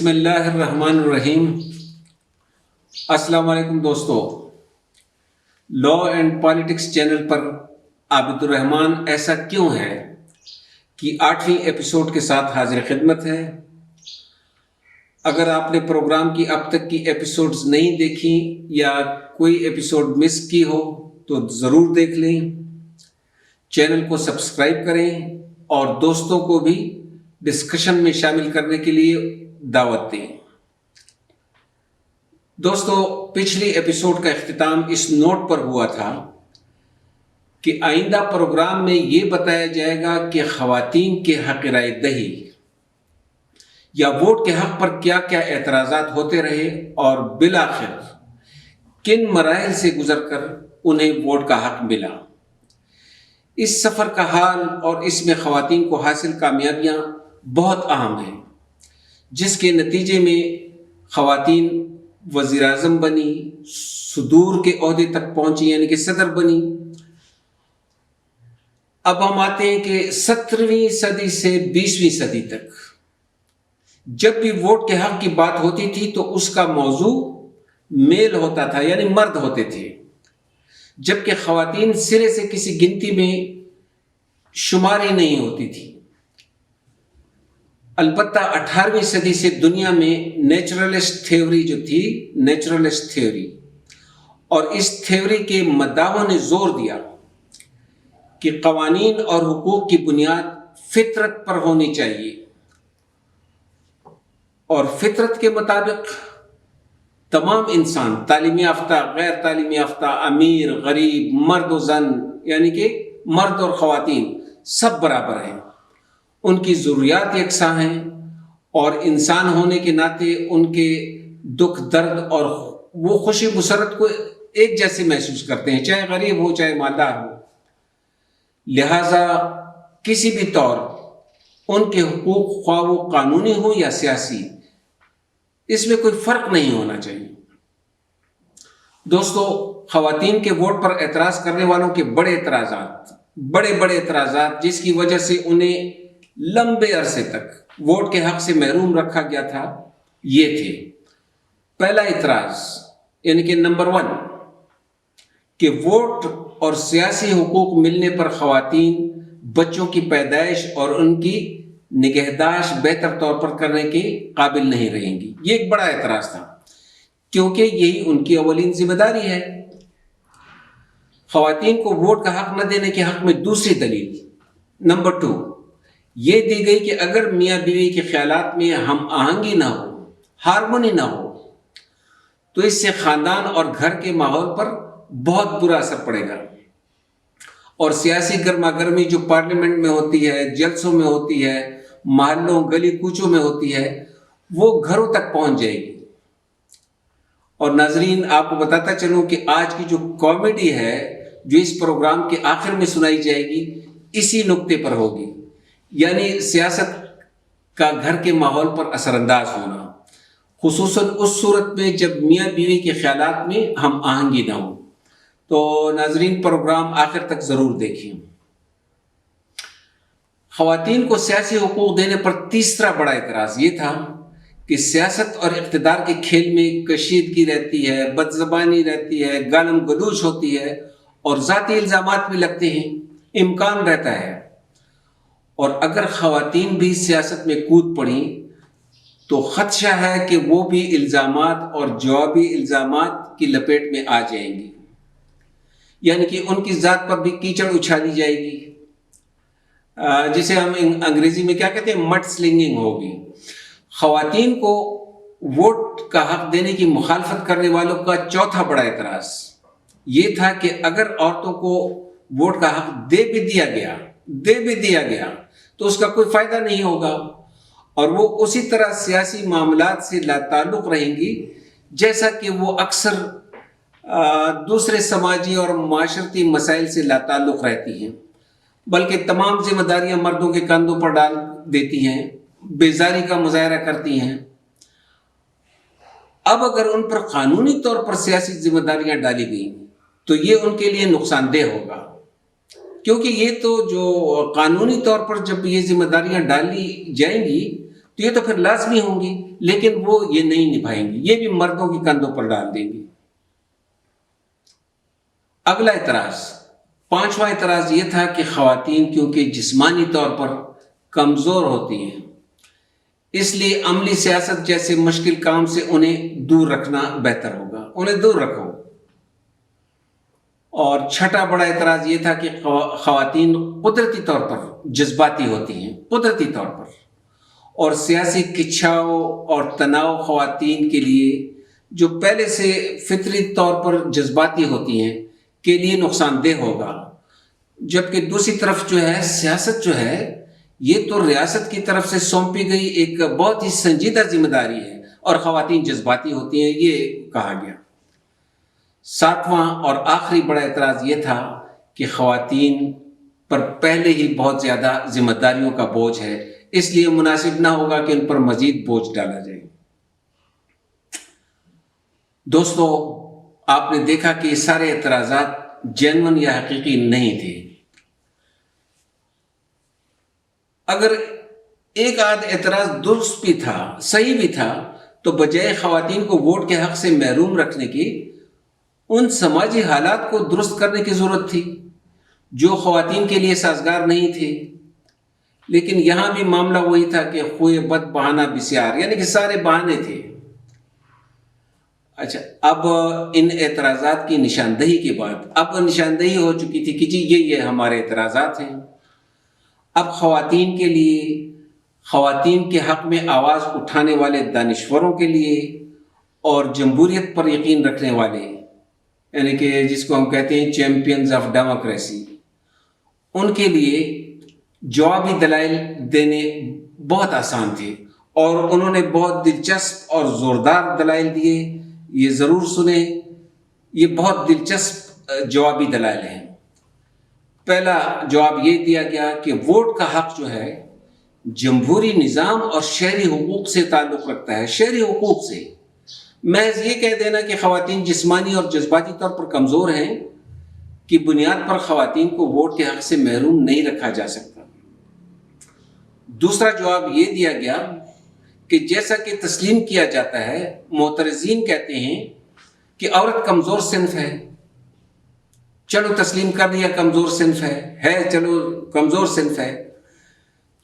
بسم اللہ الرحمن الرحیم۔ السلام علیکم دوستو، لا اینڈ پالیٹکس چینل پر عابد الرحمن ایسا کیوں ہے کہ 8ویں ایپیسوڈ کے ساتھ حاضر خدمت ہے۔ اگر آپ نے پروگرام کی اب تک کی ایپیسوڈز نہیں دیکھی یا کوئی ایپیسوڈ مس کی ہو تو ضرور دیکھ لیں، چینل کو سبسکرائب کریں اور دوستوں کو بھی ڈسکشن میں شامل کرنے کے لیے دعوت دیں۔ دوستو، پچھلی ایپیسوڈ کا اختتام اس نوٹ پر ہوا تھا کہ آئندہ پروگرام میں یہ بتایا جائے گا کہ خواتین کے حق رائے دہی یا ووٹ کے حق پر کیا کیا اعتراضات ہوتے رہے اور بالآخر کن مراحل سے گزر کر انہیں ووٹ کا حق ملا۔ اس سفر کا حال اور اس میں خواتین کو حاصل کامیابیاں بہت اہم ہیں، جس کے نتیجے میں خواتین وزیر اعظم بنی، صدور کے عہدے تک پہنچی یعنی کہ صدر بنی۔ اب ہم آتے ہیں کہ 17ویں صدی سے 20ویں صدی تک جب بھی ووٹ کے حق کی بات ہوتی تھی تو اس کا موضوع میل ہوتا تھا، یعنی مرد ہوتے تھے، جبکہ خواتین سرے سے کسی گنتی میں شمار ہی نہیں ہوتی تھی۔ البتہ 18ویں صدی سے دنیا میں نیچرلسٹ تھیوری جو تھی، نیچرلسٹ تھیوری، اور اس تھیوری کے مداحوں نے زور دیا کہ قوانین اور حقوق کی بنیاد فطرت پر ہونی چاہیے، اور فطرت کے مطابق تمام انسان، تعلیم یافتہ، غیر تعلیم یافتہ، امیر، غریب، مرد و زن، یعنی کہ مرد اور خواتین سب برابر ہیں، ان کی ضروریات یکساں ہیں، اور انسان ہونے کے ناطے ان کے دکھ درد اور وہ خوشی مسرت کو ایک جیسے محسوس کرتے ہیں، چاہے غریب ہو چاہے مالدار ہو۔ لہٰذا کسی بھی طور ان کے حقوق، خواہ وہ قانونی ہو یا سیاسی، اس میں کوئی فرق نہیں ہونا چاہیے۔ دوستو، خواتین کے ووٹ پر اعتراض کرنے والوں کے بڑے بڑے اعتراضات جس کی وجہ سے انہیں لمبے عرصے تک ووٹ کے حق سے محروم رکھا گیا تھا، یہ تھے۔ پہلا اعتراض یعنی کہ نمبر 1 کہ ووٹ اور سیاسی حقوق ملنے پر خواتین بچوں کی پیدائش اور ان کی نگہداشت بہتر طور پر کرنے کے قابل نہیں رہیں گی۔ یہ ایک بڑا اعتراض تھا، کیونکہ یہی ان کی اولین ذمہ داری ہے۔ خواتین کو ووٹ کا حق نہ دینے کے حق میں دوسری دلیل نمبر 2 یہ دی گئی کہ اگر میاں بیوی کے خیالات میں ہم آہنگی نہ ہو، ہارمونی نہ ہو، تو اس سے خاندان اور گھر کے ماحول پر بہت برا اثر پڑے گا، اور سیاسی گرما گرمی جو پارلیمنٹ میں ہوتی ہے، جلسوں میں ہوتی ہے، محلوں گلی کوچوں میں ہوتی ہے، وہ گھروں تک پہنچ جائے گی۔ اور ناظرین، آپ کو بتاتا چلوں کہ آج کی جو کامیڈی ہے جو اس پروگرام کے آخر میں سنائی جائے گی، اسی نقطے پر ہوگی، یعنی سیاست کا گھر کے ماحول پر اثر انداز ہونا، خصوصاً اس صورت میں جب میاں بیوی کے خیالات میں ہم آہنگی نہ ہو۔ تو ناظرین، پروگرام آخر تک ضرور دیکھیں۔ خواتین کو سیاسی حقوق دینے پر تیسرا بڑا اعتراض یہ تھا کہ سیاست اور اقتدار کے کھیل میں کشیدگی رہتی ہے، بدزبانی رہتی ہے، گالم گلوچ ہوتی ہے، اور ذاتی الزامات بھی لگتے ہیں، امکان رہتا ہے، اور اگر خواتین بھی سیاست میں کود پڑیں تو خدشہ ہے کہ وہ بھی الزامات اور جوابی الزامات کی لپیٹ میں آ جائیں گی، یعنی کہ ان کی ذات پر بھی کیچڑ اچھالی جائے گی، جسے ہم انگریزی میں کیا کہتے ہیں، مڈ سلنگنگ ہوگی۔ خواتین کو ووٹ کا حق دینے کی مخالفت کرنے والوں کا چوتھا بڑا اعتراض یہ تھا کہ اگر عورتوں کو ووٹ کا حق دے بھی دیا گیا تو اس کا کوئی فائدہ نہیں ہوگا، اور وہ اسی طرح سیاسی معاملات سے لا تعلق رہیں گی جیسا کہ وہ اکثر دوسرے سماجی اور معاشرتی مسائل سے لا تعلق رہتی ہیں، بلکہ تمام ذمہ داریاں مردوں کے کندھوں پر ڈال دیتی ہیں، بیزاری کا مظاہرہ کرتی ہیں۔ اب اگر ان پر قانونی طور پر سیاسی ذمہ داریاں ڈالی گئیں تو یہ ان کے لیے نقصان دہ ہوگا، کیونکہ یہ تو جو قانونی طور پر جب یہ ذمہ داریاں ڈالی جائیں گی تو یہ تو پھر لازمی ہوں گی، لیکن وہ یہ نہیں نبھائیں گی، یہ بھی مردوں کی کندھوں پر ڈال دیں گی۔ اگلا اعتراض، پانچواں اعتراض یہ تھا کہ خواتین کیونکہ جسمانی طور پر کمزور ہوتی ہیں، اس لیے عملی سیاست جیسے مشکل کام سے انہیں دور رکھنا بہتر ہوگا، انہیں دور رکھو۔ اور چھٹا بڑا اعتراض یہ تھا کہ خواتین قدرتی طور پر جذباتی ہوتی ہیں، قدرتی طور پر، اور سیاسی کھنچاؤ اور تناؤ خواتین کے لیے جو پہلے سے فطری طور پر جذباتی ہوتی ہیں کے لیے نقصان دہ ہوگا، جبکہ دوسری طرف جو ہے سیاست جو ہے یہ تو ریاست کی طرف سے سونپی گئی ایک بہت ہی سنجیدہ ذمہ داری ہے، اور خواتین جذباتی ہوتی ہیں، یہ کہا گیا۔ ساتواں اور آخری بڑا اعتراض یہ تھا کہ خواتین پر پہلے ہی بہت زیادہ ذمہ داریوں کا بوجھ ہے، اس لیے مناسب نہ ہوگا کہ ان پر مزید بوجھ ڈالا جائے۔ دوستو، آپ نے دیکھا کہ یہ سارے اعتراضات جینون یا حقیقی نہیں تھے۔ اگر ایک آدھ اعتراض درست بھی تھا، صحیح بھی تھا، تو بجائے خواتین کو ووٹ کے حق سے محروم رکھنے کی ان سماجی حالات کو درست کرنے کی ضرورت تھی جو خواتین کے لیے سازگار نہیں تھے۔ لیکن یہاں بھی معاملہ وہی تھا کہ خوئے بد بہانہ بسیار، یعنی کہ سارے بہانے تھے۔ اچھا، اب ان اعتراضات کی نشاندہی کے بعد اب نشاندہی ہو چکی تھی کہ جی یہ ہمارے اعتراضات ہیں۔ اب خواتین کے لیے، خواتین کے حق میں آواز اٹھانے والے دانشوروں کے لیے اور جمہوریت پر یقین رکھنے والے، یعنی کہ جس کو ہم کہتے ہیں چیمپئنز آف ڈیموکریسی، ان کے لیے جوابی دلائل دینے بہت آسان تھے، اور انہوں نے بہت دلچسپ اور زوردار دلائل دیے۔ یہ ضرور سنیں، یہ بہت دلچسپ جوابی دلائل ہیں۔ پہلا جواب یہ دیا گیا کہ ووٹ کا حق جو ہے جمہوری نظام اور شہری حقوق سے تعلق رکھتا ہے، شہری حقوق سے۔ محض یہ کہہ دینا کہ خواتین جسمانی اور جذباتی طور پر کمزور ہیں کی بنیاد پر خواتین کو ووٹ کے حق سے محروم نہیں رکھا جا سکتا۔ دوسرا جواب یہ دیا گیا کہ جیسا کہ تسلیم کیا جاتا ہے، معترضین کہتے ہیں کہ عورت کمزور صنف ہے، چلو تسلیم کر لیا کمزور صنف ہے چلو کمزور صنف ہے،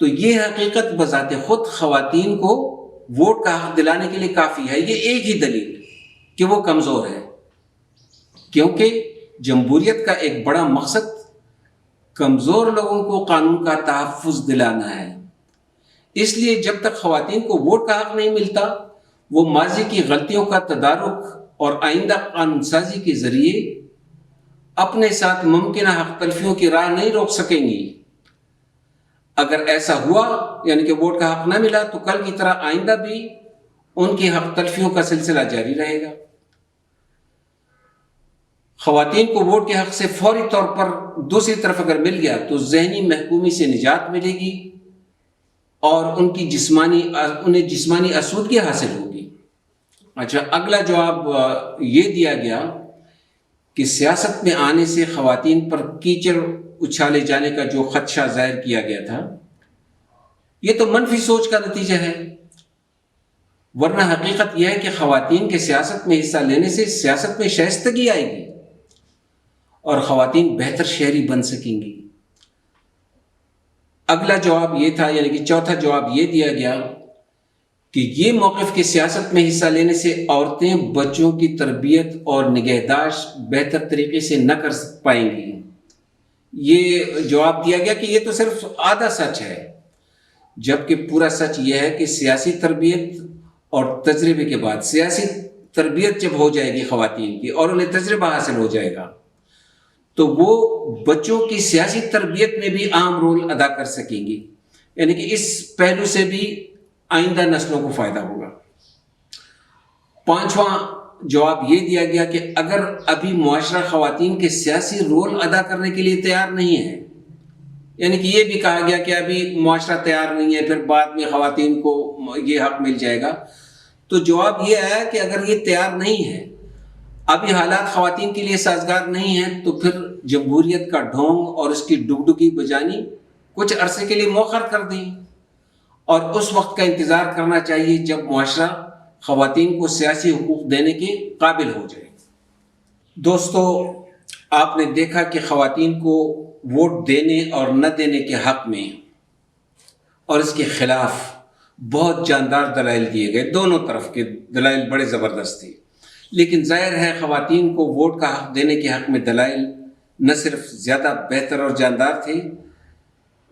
تو یہ حقیقت بذات خود خواتین کو ووٹ کا حق دلانے کے لیے کافی ہے۔ یہ ایک ہی دلیل کہ وہ کمزور ہے، کیونکہ جمہوریت کا ایک بڑا مقصد کمزور لوگوں کو قانون کا تحفظ دلانا ہے۔ اس لیے جب تک خواتین کو ووٹ کا حق نہیں ملتا، وہ ماضی کی غلطیوں کا تدارک اور آئندہ قانون سازی کے ذریعے اپنے ساتھ ممکنہ حق تلفیوں کی راہ نہیں روک سکیں گی۔ اگر ایسا ہوا، یعنی کہ ووٹ کا حق نہ ملا، تو کل کی طرح آئندہ بھی ان کی حق تلفیوں کا سلسلہ جاری رہے گا۔ خواتین کو ووٹ کے حق سے فوری طور پر دوسری طرف اگر مل گیا تو ذہنی محکومی سے نجات ملے گی اور انہیں جسمانی آسودگی حاصل ہوگی۔ اچھا، اگلا جواب یہ دیا گیا کہ سیاست میں آنے سے خواتین پر کیچڑ اچھالے جانے کا جو خدشہ ظاہر کیا گیا تھا، یہ تو منفی سوچ کا نتیجہ ہے، ورنہ حقیقت یہ ہے کہ خواتین کے سیاست میں حصہ لینے سے سیاست میں شائستگی آئے گی اور خواتین بہتر شہری بن سکیں گی۔ اگلا جواب یہ تھا، یعنی کہ چوتھا جواب یہ دیا گیا کہ یہ موقف کہ سیاست میں حصہ لینے سے عورتیں بچوں کی تربیت اور نگہداشت بہتر طریقے سے نہ کر پائیں گی۔ یہ جواب دیا گیا کہ یہ تو صرف آدھا سچ ہے، جبکہ پورا سچ یہ ہے کہ سیاسی تربیت اور تجربے کے بعد، سیاسی تربیت جب ہو جائے گی خواتین کی اور انہیں تجربہ حاصل ہو جائے گا، تو وہ بچوں کی سیاسی تربیت میں بھی اہم رول ادا کر سکیں گی، یعنی کہ اس پہلو سے بھی آئندہ نسلوں کو فائدہ ہوگا۔ پانچواں جواب یہ دیا گیا کہ اگر ابھی معاشرہ خواتین کے سیاسی رول ادا کرنے کے لیے تیار نہیں ہے، یعنی کہ یہ بھی کہا گیا کہ ابھی معاشرہ تیار نہیں ہے، پھر بعد میں خواتین کو یہ حق مل جائے گا، تو جواب یہ آیا کہ اگر یہ تیار نہیں ہے، ابھی حالات خواتین کے لیے سازگار نہیں ہیں، تو پھر جمہوریت کا ڈھونگ اور اس کی ڈگڈگی بجانی کچھ عرصے کے لیے مؤخر کر دیں اور اس وقت کا انتظار کرنا چاہیے جب معاشرہ خواتین کو سیاسی حقوق دینے کے قابل ہو جائے۔ دوستو، آپ نے دیکھا کہ خواتین کو ووٹ دینے اور نہ دینے کے حق میں اور اس کے خلاف بہت جاندار دلائل دیے گئے، دونوں طرف کے دلائل بڑے زبردست تھے، لیکن ظاہر ہے خواتین کو ووٹ کا حق دینے کے حق میں دلائل نہ صرف زیادہ بہتر اور جاندار تھے،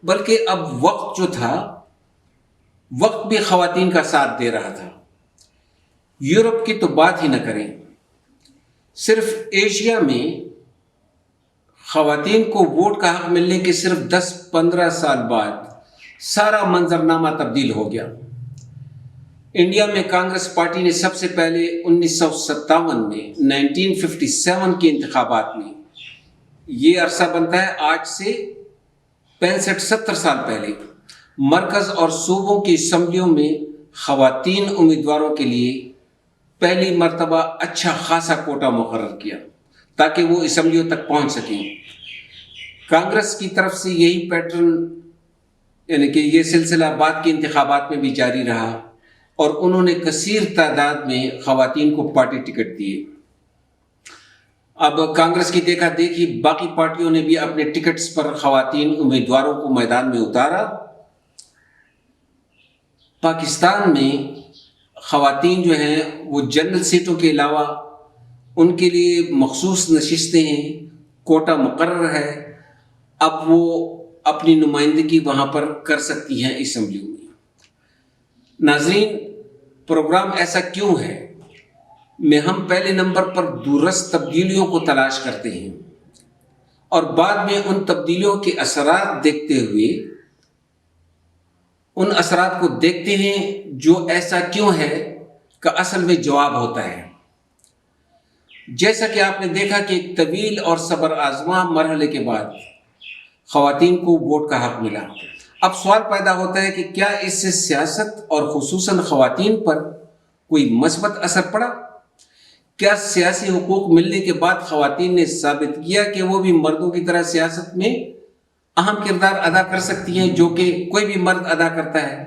بلکہ اب وقت جو تھا، وقت بھی خواتین کا ساتھ دے رہا تھا۔ یورپ کی تو بات ہی نہ کریں، صرف ایشیا میں خواتین کو ووٹ کا حق ملنے کے صرف 10-15 سال بعد سارا منظرنامہ تبدیل ہو گیا۔ انڈیا میں کانگریس پارٹی نے سب سے پہلے 1957 میں 1957 کے انتخابات میں، یہ عرصہ بنتا ہے آج سے 65-70 سال پہلے، مرکز اور صوبوں کی اسمبلیوں میں خواتین امیدواروں کے لیے پہلی مرتبہ اچھا خاصا کوٹا مقرر کیا تاکہ وہ اسمبلیوں تک پہنچ سکیں۔ کانگریس کی طرف سے یہی پیٹرن، یعنی کہ یہ سلسلہ بعد کے انتخابات میں بھی جاری رہا اور انہوں نے کثیر تعداد میں خواتین کو پارٹی ٹکٹ دیے۔ اب کانگریس کی دیکھا دیکھی باقی پارٹیوں نے بھی اپنے ٹکٹس پر خواتین امیدواروں کو میدان میں اتارا۔ پاکستان میں خواتین جو ہیں وہ جنرل سیٹوں کے علاوہ ان کے لیے مخصوص نشستیں ہیں، کوٹا مقرر ہے، اب وہ اپنی نمائندگی وہاں پر کر سکتی ہیں اسمبلیوں میں۔ ناظرین، پروگرام ایسا کیوں ہے میں ہم پہلے نمبر پر دورست تبدیلیوں کو تلاش کرتے ہیں اور بعد میں ان تبدیلیوں کے اثرات دیکھتے ہوئے ان اثرات کو دیکھتے ہیں جو ایسا کیوں ہے کا اصل میں جواب ہوتا ہے۔ جیسا کہ آپ نے دیکھا کہ ایک طویل اور صبر آزما مرحلے کے بعد خواتین کو ووٹ کا حق ملا۔ اب سوال پیدا ہوتا ہے کہ کیا اس سے سیاست اور خصوصاً خواتین پر کوئی مثبت اثر پڑا؟ کیا سیاسی حقوق ملنے کے بعد خواتین نے ثابت کیا کہ وہ بھی مردوں کی طرح سیاست میں اہم کردار ادا کر سکتی ہیں جو کہ کوئی بھی مرد ادا کرتا ہے؟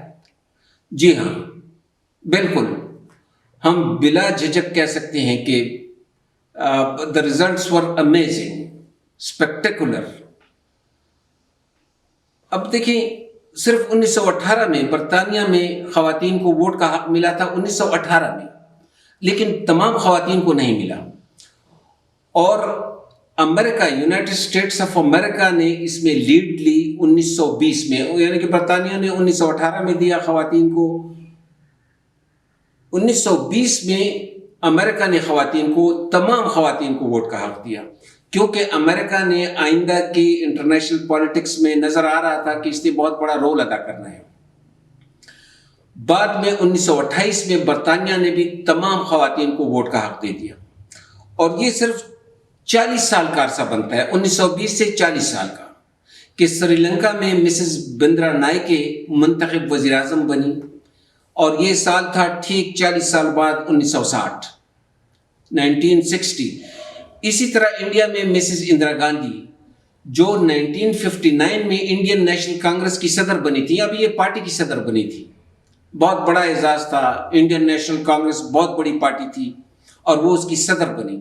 جی ہاں، بالکل، ہم بلا جھجک کہہ سکتے ہیں کہ the results were amazing, spectacular۔ اب دیکھیں، صرف 1918 میں برطانیہ میں خواتین کو ووٹ کا حق ملا تھا، 1918 میں، لیکن تمام خواتین کو نہیں ملا۔ اور امریکہ، یونائٹڈ اسٹیٹس آف امریکہ نے اس میں لیڈ لی 1920 میں، یعنی کہ برطانیہ نے 1918 میں دیا خواتین کو، 1920 میں امریکہ نے خواتین کو، تمام خواتین کو ووٹ کا حق دیا، کیونکہ امریکہ نے آئندہ کی انٹرنیشنل پالیٹکس میں نظر آ رہا تھا کہ اس نے بہت بڑا رول ادا کرنا ہے۔ بعد میں 1928 میں برطانیہ نے بھی تمام خواتین کو ووٹ کا حق دے دیا، اور یہ صرف 40 سال کا عرصہ بنتا ہے، 1920 سے 40 سال کا، کہ سری لنکا میں مسز بندرا نائکے منتخب وزیر اعظم بنی، اور یہ سال تھا ٹھیک 40 سال بعد 1960۔ اسی طرح انڈیا میں مسز اندرا گاندھی جو 1959 میں انڈین نیشنل کانگریس کی صدر بنی تھی، اب یہ پارٹی کی صدر بنی تھی، بہت بڑا اعزاز تھا، انڈین نیشنل کانگریس بہت بڑی پارٹی تھی اور وہ اس کی صدر بنی۔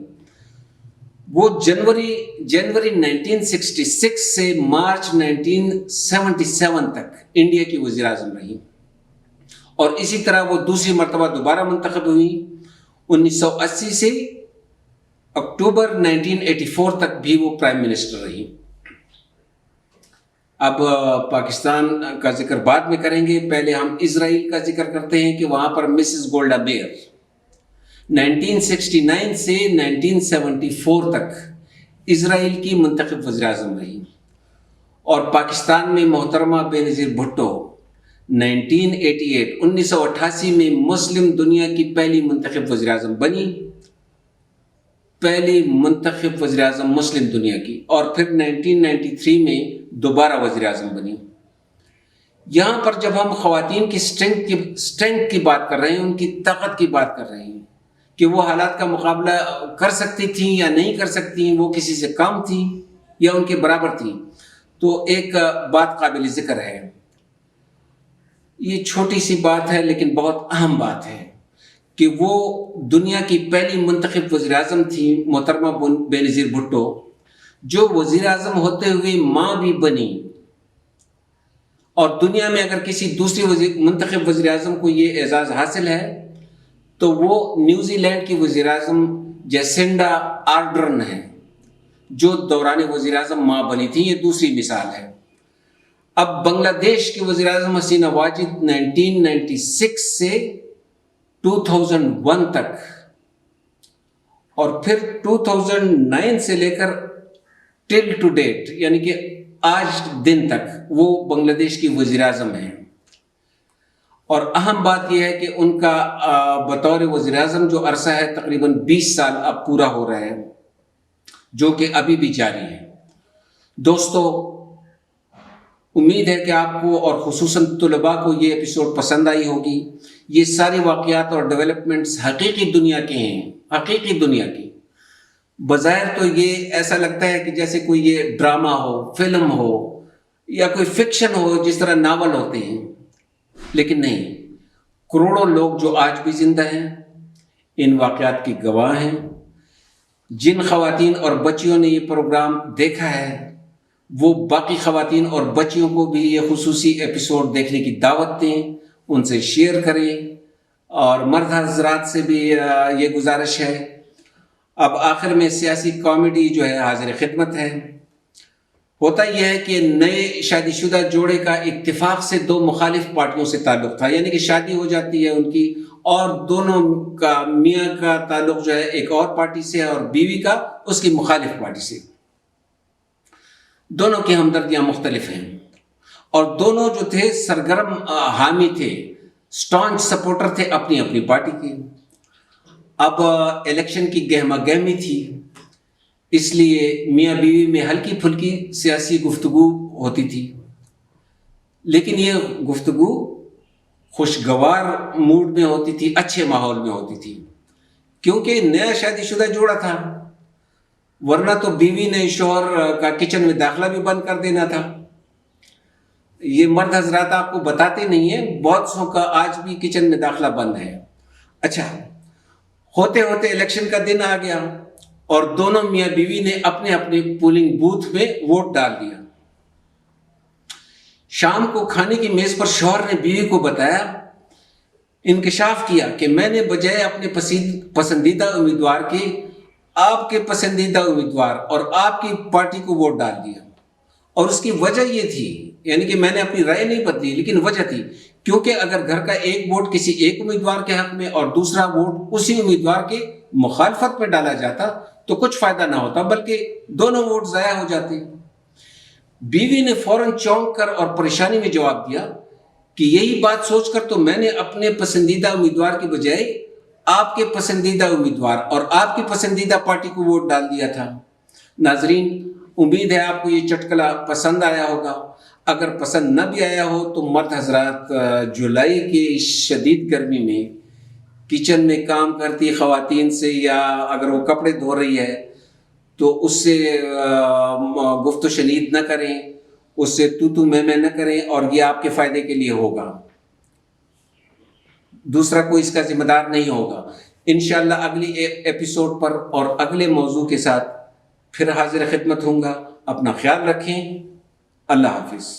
وہ جنوری 1966 سے مارچ 1977 تک انڈیا کی وزیر اعظم رہی، اور اسی طرح وہ دوسری مرتبہ دوبارہ منتخب ہوئی 1980 سے اکتوبر 1984 تک بھی وہ پرائم منسٹر رہی۔ اب پاکستان کا ذکر بعد میں کریں گے، پہلے ہم اسرائیل کا ذکر کرتے ہیں کہ وہاں پر مسز گولڈا میئر 1969 سے 1974 تک اسرائیل کی منتخب وزیر اعظم رہی، اور پاکستان میں محترمہ بینظیر بھٹو 1988 میں مسلم دنیا کی پہلی منتخب وزیر اعظم بنی، پہلی منتخب وزیر اعظم مسلم دنیا کی، اور پھر 1993 میں دوبارہ وزیر اعظم بنی۔ یہاں پر جب ہم خواتین کی اسٹرینتھ کی بات کر رہے ہیں، ان کی طاقت کی بات کر رہے ہیں کہ وہ حالات کا مقابلہ کر سکتی تھیں یا نہیں کر سکتی، وہ کسی سے کم تھیں یا ان کے برابر تھیں، تو ایک بات قابل ذکر ہے، یہ چھوٹی سی بات ہے لیکن بہت اہم بات ہے کہ وہ دنیا کی پہلی منتخب وزیر اعظم تھی محترمہ بے-نظیر بھٹو، جو وزیر اعظم ہوتے ہوئے ماں بھی بنی. اور دنیا میں اگر کسی دوسری منتخب وزیر اعظم کو یہ اعزاز حاصل ہے تو وہ نیوزی لینڈ کی وزیر اعظم جیسنڈا آرڈرن ہے، جو دوران وزیر اعظم ماں بنی تھی. یہ دوسری مثال ہے. اب بنگلہ دیش کی وزیر اعظم حسینہ واجد 1996 سے 2001 تک اور پھر 2009 سے لے کر ٹل ٹو ڈیٹ یعنی کہ آج دن تک وہ بنگلہ دیش کی وزیر اعظم ہیں. اور اہم بات یہ ہے کہ ان کا بطور وزیر اعظم جو عرصہ ہے تقریباً 20 سال اب پورا ہو رہا ہے، جو کہ ابھی بھی جاری ہے. دوستو، امید ہے کہ آپ کو اور خصوصاً طلباء کو یہ ایپیسوڈ پسند آئی ہوگی. یہ سارے واقعات اور ڈیولپمنٹس حقیقی دنیا کے ہیں، حقیقی دنیا کی. بظاہر تو یہ ایسا لگتا ہے کہ جیسے کوئی یہ ڈرامہ ہو، فلم ہو یا کوئی فکشن ہو، جس طرح ناول ہوتے ہیں، لیکن نہیں. کروڑوں لوگ جو آج بھی زندہ ہیں ان واقعات کی گواہ ہیں. جن خواتین اور بچیوں نے یہ پروگرام دیکھا ہے وہ باقی خواتین اور بچیوں کو بھی یہ خصوصی ایپیسوڈ دیکھنے کی دعوت دیں، ان سے شیئر کریں. اور مرد حضرات سے بھی یہ گزارش ہے. اب آخر میں سیاسی کامیڈی جو ہے حاضر خدمت ہے. ہوتا یہ ہے کہ نئے شادی شدہ جوڑے کا اتفاق سے دو مخالف پارٹیوں سے تعلق تھا، یعنی کہ شادی ہو جاتی ہے ان کی اور دونوں کا میاں کا تعلق جو ہے ایک اور پارٹی سے ہے اور بیوی کا اس کی مخالف پارٹی سے. دونوں کی ہمدردیاں مختلف ہیں اور دونوں جو تھے سرگرم حامی تھے، سٹانچ سپورٹر تھے اپنی اپنی پارٹی کے. اب الیکشن کی گہما گہمی تھی، اس لیے میاں بیوی میں ہلکی پھلکی سیاسی گفتگو ہوتی تھی، لیکن یہ گفتگو خوشگوار موڈ میں ہوتی تھی، اچھے ماحول میں ہوتی تھی، کیونکہ نیا شادی شدہ جوڑا تھا. ورنہ تو بیوی نے شوہر کا کچن میں داخلہ بھی بند کر دینا تھا. یہ مرد حضرات آپ کو بتاتے نہیں ہیں، بہت سو کا آج بھی کچن میں داخلہ بند ہے. اچھا، ہوتے ہوتے الیکشن کا دن آ گیا اور دونوں میاں بیوی نے اپنے اپنے پولنگ بوتھ میں ووٹ ڈال دیا. شام کو کھانے کی میز پر شوہر نے بیوی کو بتایا، انکشاف کیا کہ میں نے بجائے اپنے پسندیدہ امیدوار کے آپ کے پسندیدہ امیدوار اور آپ کی پارٹی کو ووٹ ڈال دیا. اور اس کی وجہ یہ تھی، یعنی کہ میں نے اپنی رائے نہیں بدلی، لیکن وجہ تھی کیونکہ اگر گھر کا ایک ووٹ کسی ایک امیدوار کے حق میں اور دوسرا ووٹ اسی امیدوار کے مخالفت میں ڈالا جاتا تو کچھ فائدہ نہ ہوتا، بلکہ دونوں ووٹ ضائع ہو جاتے. بیوی نے فوراً چونک کر اور پریشانی میں جواب دیا کہ یہی بات سوچ کر تو میں نے اپنے پسندیدہ امیدوار کی بجائے آپ کے پسندیدہ امیدوار اور آپ کی پسندیدہ پارٹی کو ووٹ ڈال دیا تھا. ناظرین، امید ہے آپ کو یہ چٹکلا پسند آیا ہوگا. اگر پسند نہ بھی آیا ہو تو مرد حضرات جولائی کی شدید گرمی میں کچن میں کام کرتی خواتین سے یا اگر وہ کپڑے دھو رہی ہے تو اس سے گفت و شنید نہ کریں، اس سے تو میں نہ کریں، اور یہ آپ کے فائدے کے لیے ہوگا، دوسرا کوئی اس کا ذمہ دار نہیں ہوگا. انشاءاللہ اگلی ایپیسوڈ پر اور اگلے موضوع کے ساتھ پھر حاضر خدمت ہوں گا. اپنا خیال رکھیں. اللہ حافظ.